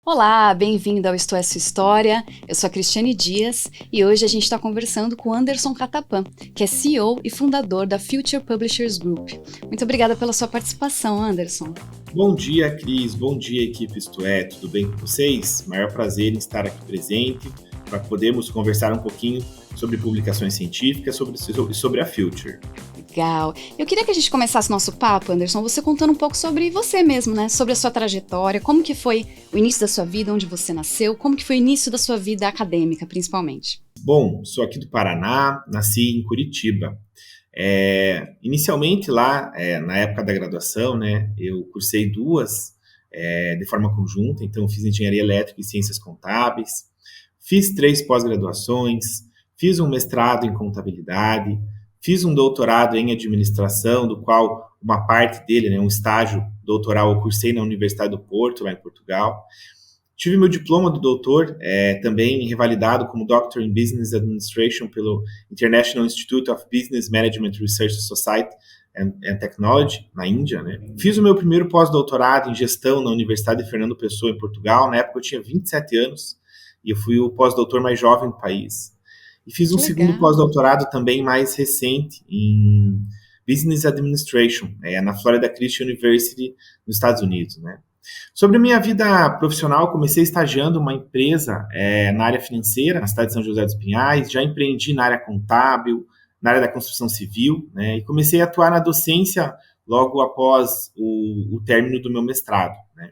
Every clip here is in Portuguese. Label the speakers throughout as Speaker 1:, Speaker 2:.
Speaker 1: Olá, bem-vindo ao Isto é Sua História. Eu sou a Cristiane Dias e hoje a gente está conversando com Anderson Catapan, que é CEO e fundador da Future Publishers Group. Muito obrigada pela sua participação, Anderson.
Speaker 2: Bom dia, Cris. Bom dia, equipe Isto É. Tudo bem com vocês? Maior prazer em estar aqui presente para podermos conversar um pouquinho sobre publicações científicas sobre a Future.
Speaker 1: Legal. Eu queria que a gente começasse nosso papo, Anderson, você contando um pouco sobre você mesmo, né? Sobre a sua trajetória, como que foi o início da sua vida, onde você nasceu, como que foi o início da sua vida acadêmica, principalmente.
Speaker 2: Bom, sou aqui do Paraná, nasci em Curitiba. Inicialmente lá, na época da graduação, né, eu cursei duas de forma conjunta, então fiz engenharia elétrica e ciências contábeis, fiz 3 pós-graduações, fiz um mestrado em contabilidade, fiz um doutorado em administração, do qual uma parte dele, né, um estágio doutoral, eu cursei na Universidade do Porto, lá em Portugal. Tive meu diploma do doutor, também revalidado como Doctor in Business Administration pelo International Institute of Business Management Research Society and Technology, na Índia, né? Fiz o meu primeiro pós-doutorado em gestão na Universidade de Fernando Pessoa, em Portugal. Na época eu tinha 27 anos e eu fui o pós-doutor mais jovem do país. E fiz um
Speaker 1: Que
Speaker 2: segundo
Speaker 1: legal.
Speaker 2: pós-doutorado também mais recente em Business Administration, na Florida Christian University, nos Estados Unidos, né? Sobre a minha vida profissional, comecei estagiando em uma empresa na área financeira, na cidade de São José dos Pinhais, já empreendi na área contábil, na área da construção civil, né, e comecei a atuar na docência logo após o término do meu mestrado, né.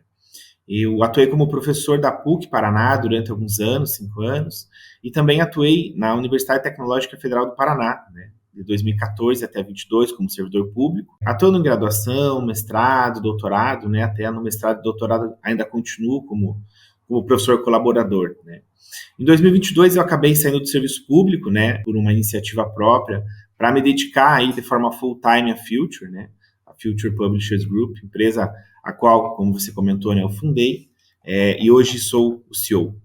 Speaker 2: Eu atuei como professor da PUC Paraná durante alguns anos, 5 anos, e também atuei na Universidade Tecnológica Federal do Paraná, né, de 2014 até 22 como servidor público, atuando em graduação, mestrado, doutorado, né, até no mestrado e doutorado ainda continuo como professor colaborador, né. Em 2022 eu acabei saindo do serviço público, né, por uma iniciativa própria, para me dedicar aí de forma full-time à Future, né, a Future Publishers Group, empresa a qual, como você comentou, né, eu fundei, e hoje sou o CEO.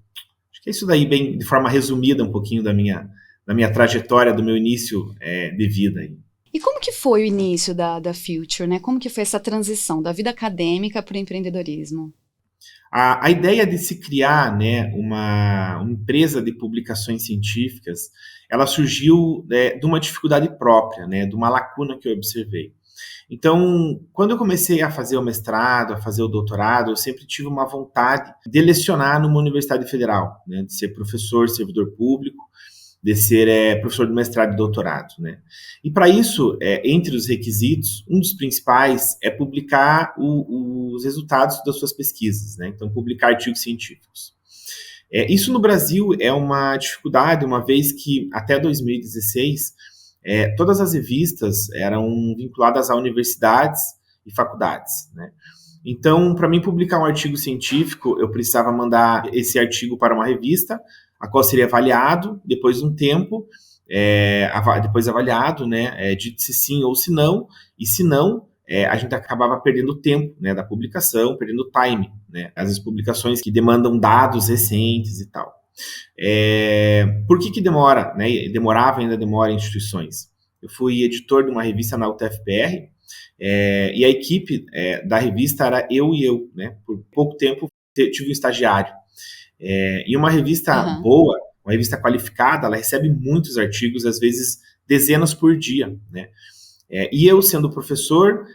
Speaker 2: Acho que é isso daí, bem, de forma resumida, um pouquinho da minha trajetória, do meu início de vida aí.
Speaker 1: E como que foi o início da Future, né? Como que foi essa transição da vida acadêmica para o empreendedorismo?
Speaker 2: A ideia de se criar, né, uma empresa de publicações científicas, ela surgiu de uma dificuldade própria, né, de uma lacuna que eu observei. Então, quando eu comecei a fazer o mestrado, a fazer o doutorado, eu sempre tive uma vontade de lecionar numa universidade federal, né, de ser professor, servidor público, de ser professor de mestrado e doutorado, né? E para isso, entre os requisitos, um dos principais é publicar os resultados das suas pesquisas, né? Então, publicar artigos científicos. Isso no Brasil é uma dificuldade, uma vez que até 2016 todas as revistas eram vinculadas a universidades e faculdades, né? Então, para mim publicar um artigo científico, eu precisava mandar esse artigo para uma revista, a qual seria avaliado, depois de um tempo, depois avaliado, né, dito se sim ou se não, e se não, a gente acabava perdendo tempo, né, da publicação, perdendo time, né, as publicações que demandam dados recentes e tal. Por que demora, né, demorava e ainda demora em instituições? Eu fui editor de uma revista na UTFPR, e a equipe da revista era eu e eu, né? Por pouco tempo tive um estagiário. E uma revista
Speaker 1: Aham.
Speaker 2: boa, uma revista qualificada, ela recebe muitos artigos, às vezes dezenas por dia, né? E eu sendo professor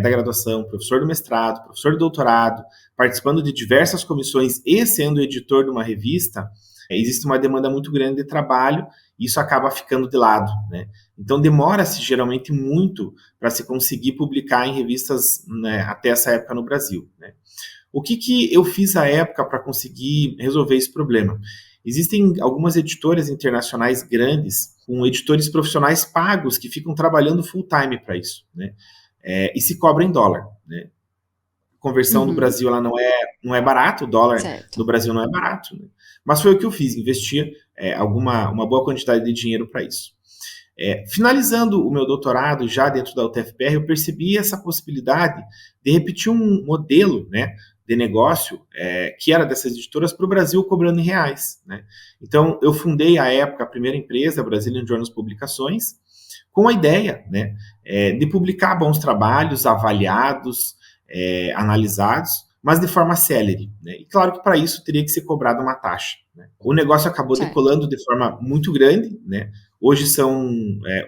Speaker 2: da graduação, professor do mestrado, professor do doutorado, participando de diversas comissões e sendo editor de uma revista, existe uma demanda muito grande de trabalho e isso acaba ficando de lado, né? Então demora-se geralmente muito para se conseguir publicar em revistas, né, até essa época no Brasil, né? O que eu fiz à época para conseguir resolver esse problema? Existem algumas editoras internacionais grandes, com editores profissionais pagos que ficam trabalhando full time para isso, né? E se cobra em dólar, né? A conversão do
Speaker 1: Uhum.
Speaker 2: Brasil ela não é barato, o dólar
Speaker 1: Certo.
Speaker 2: no Brasil não é barato, né? Mas foi o que eu fiz, investia uma boa quantidade de dinheiro para isso. Finalizando o meu doutorado já dentro da UTFPR, eu percebi essa possibilidade de repetir um modelo, né, de negócio que era dessas editoras para o Brasil cobrando em reais, né? Então eu fundei à época a primeira empresa, Brazilian Journals Publicações, com a ideia, né, de publicar bons trabalhos avaliados, analisados mas de forma célere, né? E claro que para isso teria que ser cobrada uma taxa, né? O negócio acabou
Speaker 1: Certo.
Speaker 2: decolando de forma muito grande, né? Hoje são,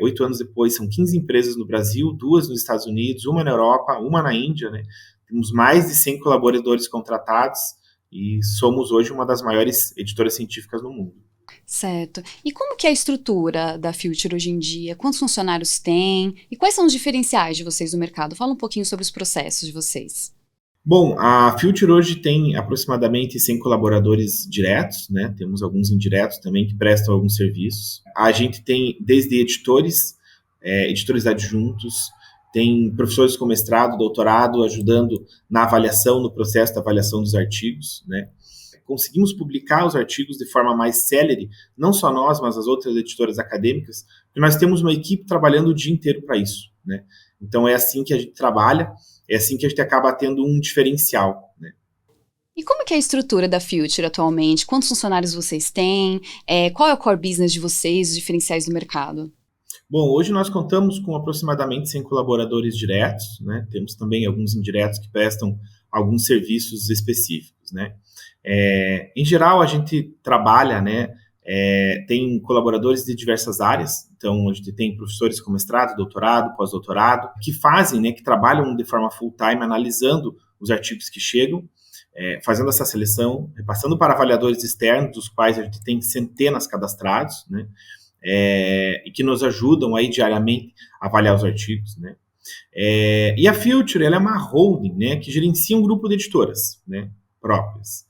Speaker 2: 8 anos depois, são 15 empresas no Brasil, 2 nos Estados Unidos, uma na Europa, uma na Índia, né? Temos mais de 100 colaboradores contratados e somos hoje uma das maiores editoras científicas no mundo.
Speaker 1: Certo. E como que é a estrutura da Future hoje em dia? Quantos funcionários tem? E quais são os diferenciais de vocês no mercado? Fala um pouquinho sobre os processos de vocês.
Speaker 2: Bom, a Future hoje tem aproximadamente 100 colaboradores diretos, né? Temos alguns indiretos também que prestam alguns serviços. A gente tem desde editores, editores adjuntos, tem professores com mestrado, doutorado, ajudando na avaliação, no processo da avaliação dos artigos, né? Conseguimos publicar os artigos de forma mais célere, não só nós, mas as outras editoras acadêmicas, porque nós temos uma equipe trabalhando o dia inteiro para isso, né? Então é assim que a gente trabalha, é assim que a gente acaba tendo um diferencial, né?
Speaker 1: E como que é a estrutura da Future atualmente? Quantos funcionários vocês têm? Qual é o core business de vocês, os diferenciais do mercado?
Speaker 2: Bom, hoje nós contamos com aproximadamente 100 colaboradores diretos, né? Temos também alguns indiretos que prestam alguns serviços específicos, né? Em geral, a gente trabalha, né? Tem colaboradores de diversas áreas, então a gente tem professores com mestrado, doutorado, pós-doutorado, que fazem, né? Que trabalham de forma full-time, analisando os artigos que chegam, fazendo essa seleção, repassando para avaliadores externos, dos quais a gente tem centenas cadastrados, né? E que nos ajudam aí diariamente a avaliar os artigos, né? E a Future, ela é uma holding, né, que gerencia um grupo de editoras, né, próprias.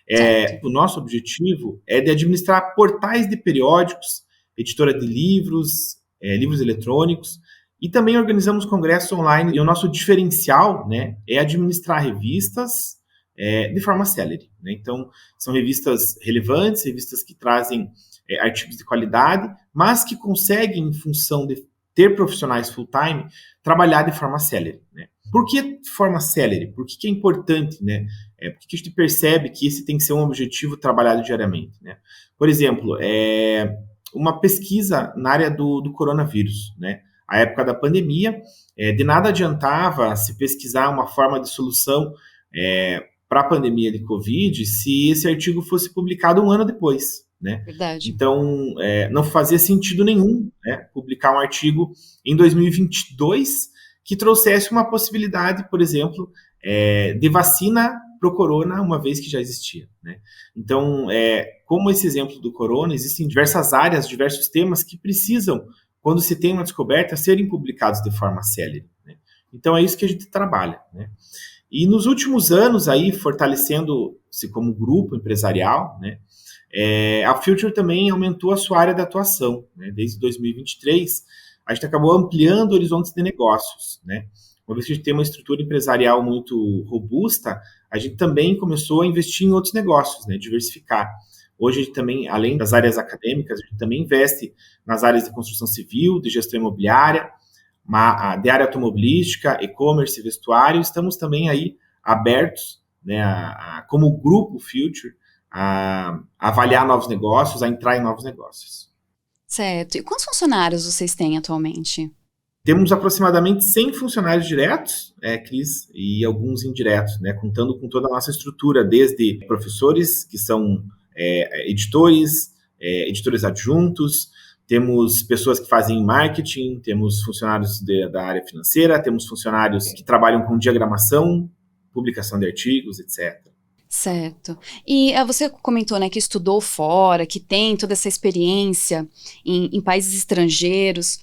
Speaker 1: Certo.
Speaker 2: O nosso objetivo é de administrar portais de periódicos, editora de livros, livros eletrônicos, e também organizamos congressos online. E o nosso diferencial, né, é administrar revistas de forma célere, né? Então, são revistas relevantes, revistas que trazem artigos de qualidade, mas que conseguem, em função de ter profissionais full-time, trabalhar de forma célere, né? Por que de forma célere? Por que é importante, né? Porque a gente percebe que esse tem que ser um objetivo trabalhado diariamente, né? Por exemplo, uma pesquisa na área do coronavírus, né? A época da pandemia, de nada adiantava se pesquisar uma forma de solução para a pandemia de Covid se esse artigo fosse publicado um ano depois, né?
Speaker 1: Verdade.
Speaker 2: Então, não fazia sentido nenhum, né, publicar um artigo em 2022 que trouxesse uma possibilidade, por exemplo, de vacina para o corona, uma vez que já existia, né? Então, como esse exemplo do corona, existem diversas áreas, diversos temas que precisam, quando se tem uma descoberta, serem publicados de forma célere, né? Então, é isso que a gente trabalha, né? E nos últimos anos, aí, fortalecendo-se como grupo empresarial, né, a Future também aumentou a sua área de atuação, né? Desde 2023, a gente acabou ampliando horizontes de negócios, né? Uma vez que a gente tem uma estrutura empresarial muito robusta, a gente também começou a investir em outros negócios, né? Diversificar. Hoje a gente também, além das áreas acadêmicas, a gente também investe nas áreas de construção civil, de gestão imobiliária, de área automobilística, e-commerce, vestuário. Estamos também aí abertos, né, como grupo Future, a avaliar novos negócios, a entrar em novos negócios.
Speaker 1: Certo. E quantos funcionários vocês têm atualmente?
Speaker 2: Temos aproximadamente 100 funcionários diretos, Cris, e alguns indiretos, né, contando com toda a nossa estrutura, desde professores, que são editores, editores adjuntos, temos pessoas que fazem marketing, temos funcionários da área financeira, temos funcionários que trabalham com diagramação, publicação de artigos, etc.
Speaker 1: Certo. E você comentou, né, que estudou fora, que tem toda essa experiência em países estrangeiros.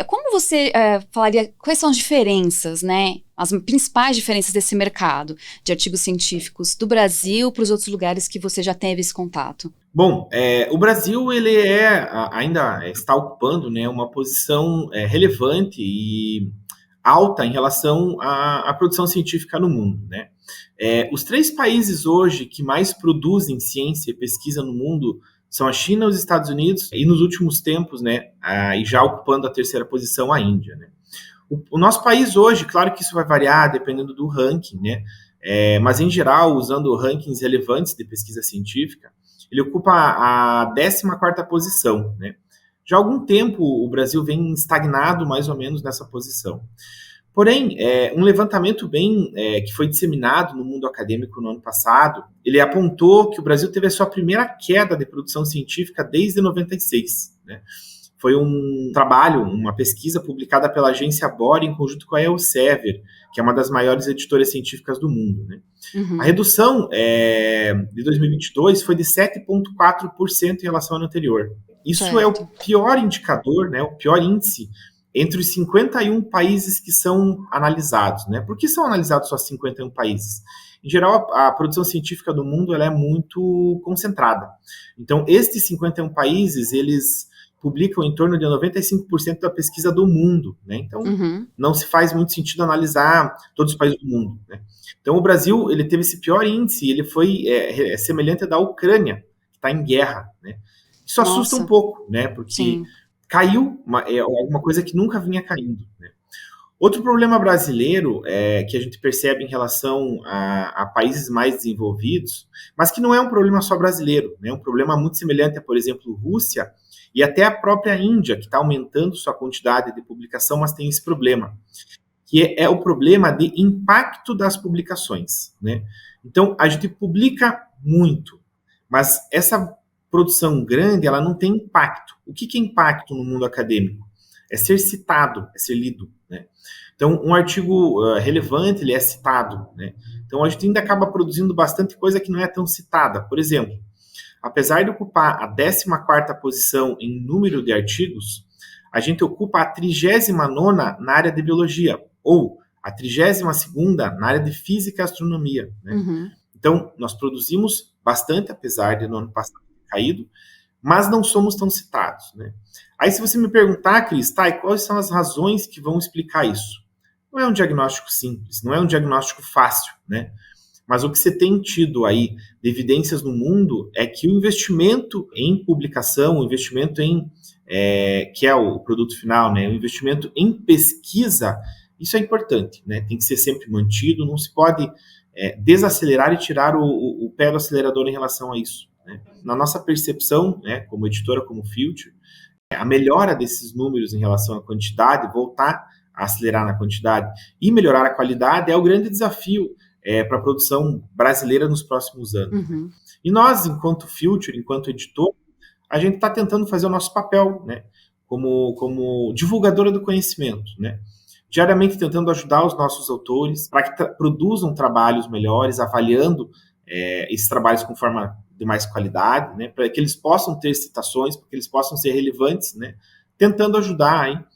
Speaker 1: Como você falaria, quais são as diferenças, né, as principais diferenças desse mercado de artigos científicos do Brasil para os outros lugares que você já teve esse contato?
Speaker 2: Bom, o Brasil ele ainda está ocupando, né, uma posição relevante e alta em relação à produção científica no mundo, né? Os 3 países hoje que mais produzem ciência e pesquisa no mundo são a China, os Estados Unidos e, nos últimos tempos, né, e já ocupando a 3ª posição, a Índia, né? O nosso país hoje, claro que isso vai variar dependendo do ranking, né? Mas, em geral, usando rankings relevantes de pesquisa científica, ele ocupa a 14ª posição, né? Já há algum tempo o Brasil vem estagnado mais ou menos nessa posição. Porém, um levantamento que foi disseminado no mundo acadêmico no ano passado, ele apontou que o Brasil teve a sua primeira queda de produção científica desde 96, né? Foi um trabalho, uma pesquisa publicada pela agência Bora em conjunto com a Elsevier, que é uma das maiores editoras científicas do mundo, né? A redução de 2022 foi de 7,4% em relação ao ano anterior. Isso é o pior indicador, né, o pior índice entre os 51 países que são analisados, né? Por que são analisados só 51 países? Em geral, a produção científica do mundo ela é muito concentrada. Então, estes 51 países, eles publicam em torno de 95% da pesquisa do mundo, né? Então, não se faz muito sentido analisar todos os países do mundo, né? Então, o Brasil, ele teve esse pior índice, ele foi semelhante ao da Ucrânia, que está em guerra, né? Isso assusta um pouco, né? Porque caiu alguma coisa que nunca vinha caindo, né? Outro problema brasileiro que a gente percebe em relação a países mais desenvolvidos, mas que não é um problema só brasileiro, né? É um problema muito semelhante a, por exemplo, Rússia e até a própria Índia, que está aumentando sua quantidade de publicação, mas tem esse problema, que é o problema de impacto das publicações, né? Então, a gente publica muito, mas essa produção grande, ela não tem impacto. O que é impacto no mundo acadêmico? É ser citado, é ser lido, né? Então, um artigo relevante, ele é citado, né? Então, a gente ainda acaba produzindo bastante coisa que não é tão citada. Por exemplo, apesar de ocupar a 14ª posição em número de artigos, a gente ocupa a 39ª na área de biologia, ou a 32ª na área de física e astronomia, né? Então, nós produzimos bastante, apesar de no ano passado ter caído, mas não somos tão citados, né? Aí, se você me perguntar, Cris, e quais são as razões que vão explicar isso? Não é um diagnóstico simples, não é um diagnóstico fácil, né? Mas o que você tem tido aí de evidências no mundo é que o investimento em publicação, o investimento que é o produto final, né? O investimento em pesquisa, isso é importante, né? Tem que ser sempre mantido, não se pode desacelerar e tirar o pé do acelerador em relação a isso, né? Na nossa percepção, né, como editora, como Future, a melhora desses números em relação à quantidade, voltar a acelerar na quantidade e melhorar a qualidade é o grande desafio para a produção brasileira nos próximos anos. Né? E nós, enquanto Future, enquanto editor, a gente está tentando fazer o nosso papel, né, como divulgadora do conhecimento, né? Diariamente tentando ajudar os nossos autores para que produzam trabalhos melhores, avaliando esses trabalhos com forma de mais qualidade, né, para que eles possam ter citações, para que eles possam ser relevantes, né, tentando ajudar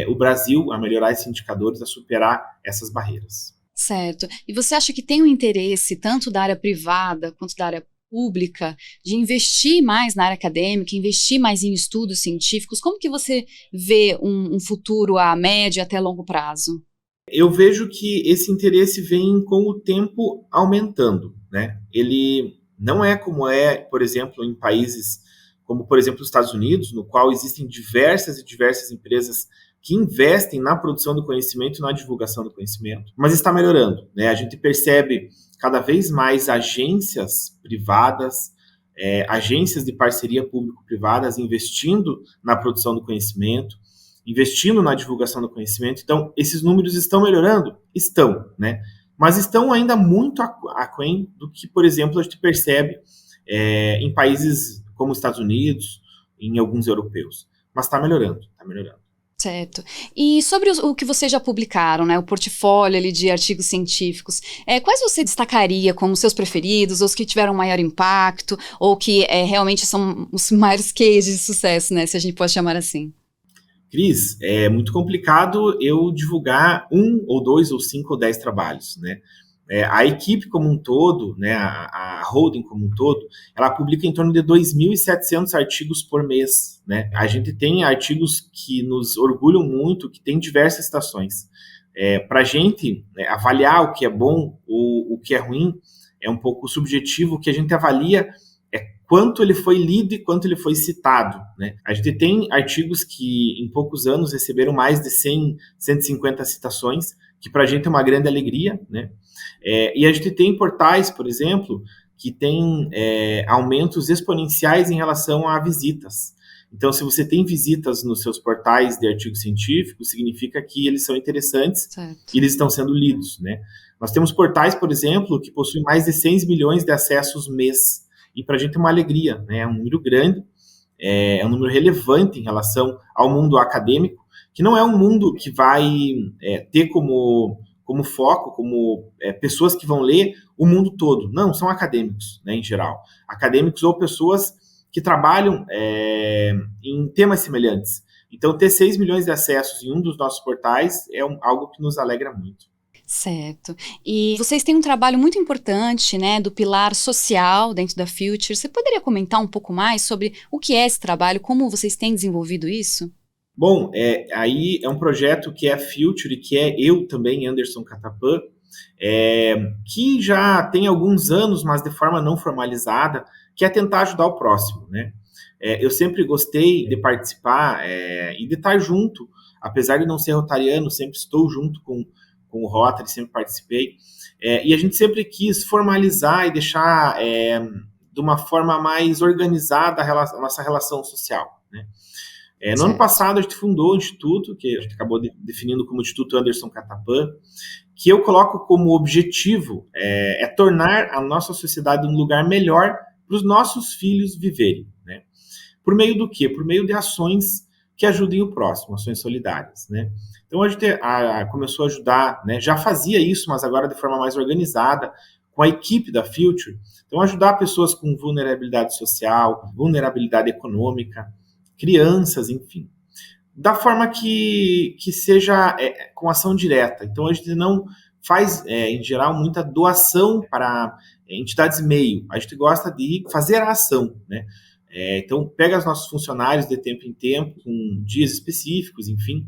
Speaker 2: o Brasil a melhorar esses indicadores, a superar essas barreiras.
Speaker 1: Certo. E você acha que tem um interesse, tanto da área privada quanto da área pública, de investir mais na área acadêmica, investir mais em estudos científicos? Como que você vê um futuro a médio até longo prazo?
Speaker 2: Eu vejo que esse interesse vem com o tempo aumentando, né? Ele não é como por exemplo, em países como, por exemplo, os Estados Unidos, no qual existem diversas e diversas empresas que investem na produção do conhecimento e na divulgação do conhecimento, mas está melhorando, né? A gente percebe cada vez mais agências privadas, agências de parceria público-privadas investindo na produção do conhecimento, investindo na divulgação do conhecimento. Então, esses números estão melhorando? Estão, né? Mas estão ainda muito aquém do que, por exemplo, a gente percebe em países como os Estados Unidos, em alguns europeus. Mas está melhorando, está melhorando.
Speaker 1: Certo. E sobre o que vocês já publicaram, né, o portfólio ali de artigos científicos, quais você destacaria como seus preferidos, ou os que tiveram maior impacto, ou que realmente são os maiores cases de sucesso, né, se a gente pode chamar assim?
Speaker 2: Cris, é muito complicado eu divulgar 1 ou 2 ou 5 ou 10 trabalhos, né? A equipe como um todo, né, a holding como um todo, ela publica em torno de 2.700 artigos por mês, né? A gente tem artigos que nos orgulham muito, que tem diversas citações. Para a gente avaliar o que é bom ou o que é ruim é um pouco subjetivo. O que a gente avalia é quanto ele foi lido e quanto ele foi citado, né? A gente tem artigos que em poucos anos receberam mais de 100, 150 citações, que para a gente é uma grande alegria, né? E a gente tem portais, por exemplo, que tem aumentos exponenciais em relação a visitas. Então, se você tem visitas nos seus portais de artigos científicos, significa que eles são interessantes
Speaker 1: Certo.
Speaker 2: e eles estão sendo lidos, né? Nós temos portais, por exemplo, que possuem mais de 100 milhões de acessos mês. E para a gente é uma alegria, né? É um número grande, é um número relevante em relação ao mundo acadêmico, que não é um mundo que vai ter como foco, pessoas que vão ler o mundo todo. Não, são acadêmicos, né, em geral. Acadêmicos ou pessoas que trabalham em temas semelhantes. Então, ter 6 milhões de acessos em um dos nossos portais é algo que nos alegra muito.
Speaker 1: Certo. E vocês têm um trabalho muito importante, né, do pilar social dentro da Future. Você poderia comentar um pouco mais sobre o que é esse trabalho, como vocês têm desenvolvido isso?
Speaker 2: Bom, aí é um projeto que é a Future, que é eu também, Anderson Catapan, que já tem alguns anos, mas de forma não formalizada, que é tentar ajudar o próximo, né? Eu sempre gostei de participar e de estar junto, apesar de não ser rotariano, sempre estou junto com o Rotary, sempre participei, e a gente sempre quis formalizar e deixar de uma forma mais organizada a nossa relação social, né? No ano
Speaker 1: Certo.
Speaker 2: passado, a gente fundou o Instituto, que a gente acabou definindo como Instituto Anderson Catapan, que eu coloco como objetivo tornar a nossa sociedade um lugar melhor para os nossos filhos viverem, né? Por meio do quê? Por meio de ações que ajudem o próximo, ações solidárias, né? Então, a gente começou a ajudar, né? Já fazia isso, mas agora de forma mais organizada, com a equipe da Future. Então, ajudar pessoas com vulnerabilidade social, vulnerabilidade econômica, crianças, enfim. Da forma que seja com ação direta. Então, a gente não faz, em geral, muita doação para entidades meio. A gente gosta de fazer a ação, né? Então, pega os nossos funcionários de tempo em tempo, com dias específicos, enfim,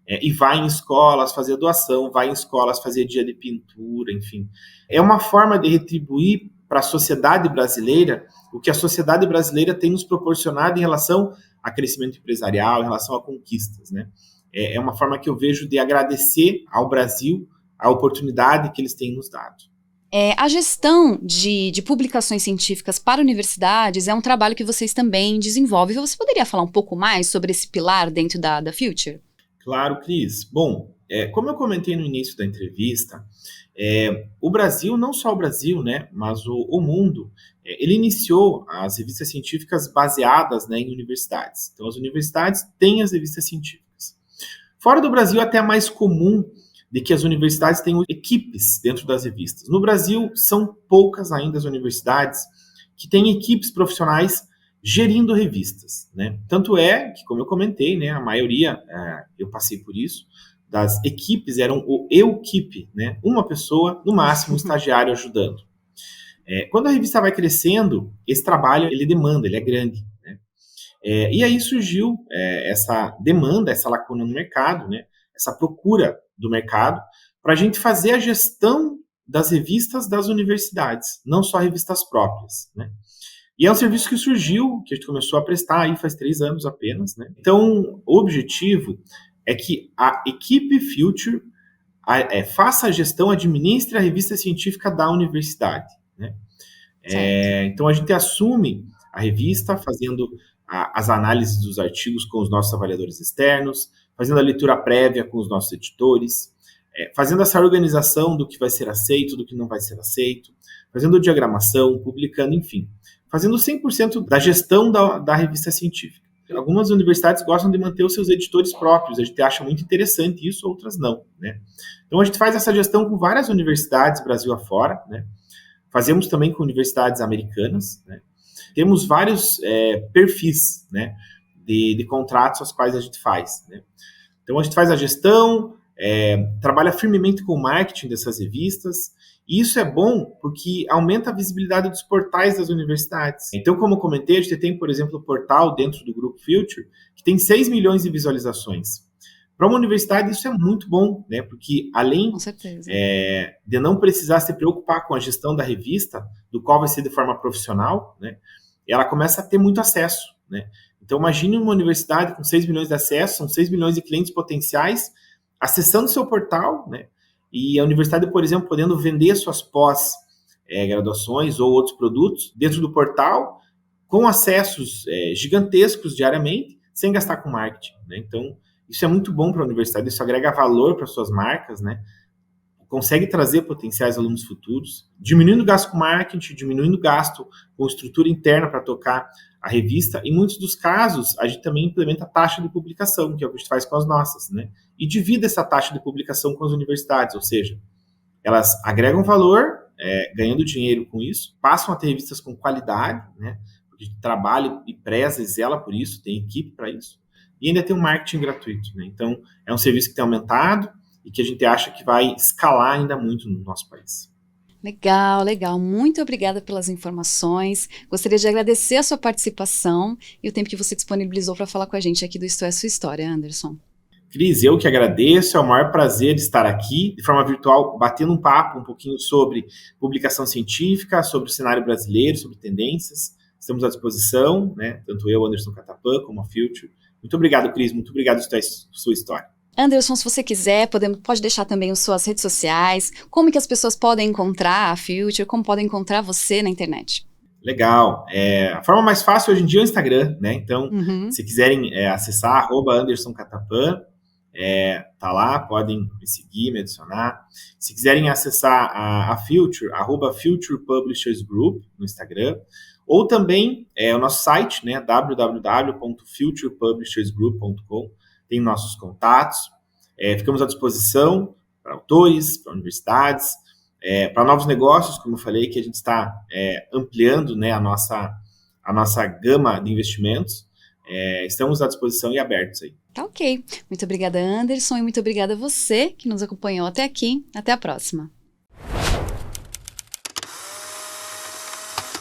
Speaker 2: e vai em escolas fazer doação, vai em escolas fazer dia de pintura, enfim. É uma forma de retribuir para a sociedade brasileira o que a sociedade brasileira tem nos proporcionado em relação a crescimento empresarial, em relação a conquistas, né? É uma forma que eu vejo de agradecer ao Brasil a oportunidade que eles têm nos dado.
Speaker 1: A gestão de publicações científicas para universidades é um trabalho que vocês também desenvolvem. Você poderia falar um pouco mais sobre esse pilar dentro da Future?
Speaker 2: Claro, Cris. Bom, como eu comentei no início da entrevista, o Brasil, não só o Brasil, né, mas o mundo, ele iniciou as revistas científicas baseadas, né, em universidades. Então, as universidades têm as revistas científicas. Fora do Brasil, até é mais comum de que as universidades tenham equipes dentro das revistas. No Brasil, são poucas ainda as universidades que têm equipes profissionais gerindo revistas, né? Tanto é que, como eu comentei, né, a maioria, eu passei por isso, das equipes eram o eu-keep, né? Uma pessoa, no máximo, um estagiário ajudando. Quando a revista vai crescendo, esse trabalho, ele demanda, ele é grande, né? E aí surgiu essa demanda, essa lacuna no mercado, né? Essa procura do mercado, para a gente fazer a gestão das revistas das universidades, não só revistas próprias, né? E é um serviço que surgiu, que a gente começou a prestar aí faz 3 anos apenas, né? Então, o objetivo é que a equipe Future faça a gestão, administre a revista científica da universidade, né?
Speaker 1: Certo.
Speaker 2: Então, a gente assume a revista fazendo as análises dos artigos com os nossos avaliadores externos, fazendo a leitura prévia com os nossos editores, fazendo essa organização do que vai ser aceito, do que não vai ser aceito, fazendo diagramação, publicando, enfim, fazendo 100% da gestão da revista científica. Algumas universidades gostam de manter os seus editores próprios, a gente acha muito interessante isso, outras não, né? Então a gente faz essa gestão com várias universidades, Brasil afora, né? Fazemos também com universidades americanas, né? Temos vários perfis, né, de contratos aos quais a gente faz, né? Então a gente faz a gestão, trabalha firmemente com o marketing dessas revistas, e isso é bom porque aumenta a visibilidade dos portais das universidades. Então, como eu comentei, a gente tem, por exemplo, o portal dentro do Grupo Future, que tem 6 milhões de visualizações. Para uma universidade isso é muito bom, né? Porque além
Speaker 1: Com certeza.
Speaker 2: de não precisar se preocupar com a gestão da revista, do qual vai ser de forma profissional, né? Ela começa a ter muito acesso, né? Então, imagine uma universidade com 6 milhões de acessos, são 6 milhões de clientes potenciais acessando seu portal, né? E a universidade, por exemplo, podendo vender suas pós-graduações ou outros produtos dentro do portal, com acessos gigantescos diariamente, sem gastar com marketing, né? Então, isso é muito bom para a universidade, isso agrega valor para suas marcas, né? Consegue trazer potenciais alunos futuros, diminuindo o gasto com marketing, diminuindo o gasto com estrutura interna para tocar a revista. Em muitos dos casos, a gente também implementa a taxa de publicação, que é o que a gente faz com as nossas, né? E divide essa taxa de publicação com as universidades, ou seja, elas agregam valor, ganhando dinheiro com isso, passam a ter revistas com qualidade, né? Porque a gente trabalha e preza e zela por isso, tem equipe para isso, e ainda tem um marketing gratuito, né? Então, é um serviço que tem aumentado e que a gente acha que vai escalar ainda muito no nosso país.
Speaker 1: Legal, legal. Muito obrigada pelas informações. Gostaria de agradecer a sua participação e o tempo que você disponibilizou para falar com a gente aqui do Isto é Sua História, Anderson.
Speaker 2: Cris, eu que agradeço, é o maior prazer de estar aqui, de forma virtual, batendo um papo um pouquinho sobre publicação científica, sobre o cenário brasileiro, sobre tendências. Estamos à disposição, né? Tanto eu, Anderson Catapan, como a Future. Muito obrigado, Cris, muito obrigado por sua história.
Speaker 1: Anderson, se você quiser, pode deixar também as suas redes sociais, como que as pessoas podem encontrar a Future, como podem encontrar você na internet.
Speaker 2: Legal. A forma mais fácil hoje em dia é o Instagram, né? Então, se quiserem acessar, @AndersonCatapan, tá lá, podem me seguir, me adicionar. Se quiserem acessar a Future, @Future Publishers Group no Instagram, ou também o nosso site, né, www.futurepublishersgroup.com, tem nossos contatos, ficamos à disposição para autores, para universidades, para novos negócios, como eu falei, que a gente está ampliando, né, a nossa gama de investimentos. Estamos à disposição e abertos aí.
Speaker 1: Tá ok. Muito obrigada, Anderson, e muito obrigada a você que nos acompanhou até aqui. Até a próxima.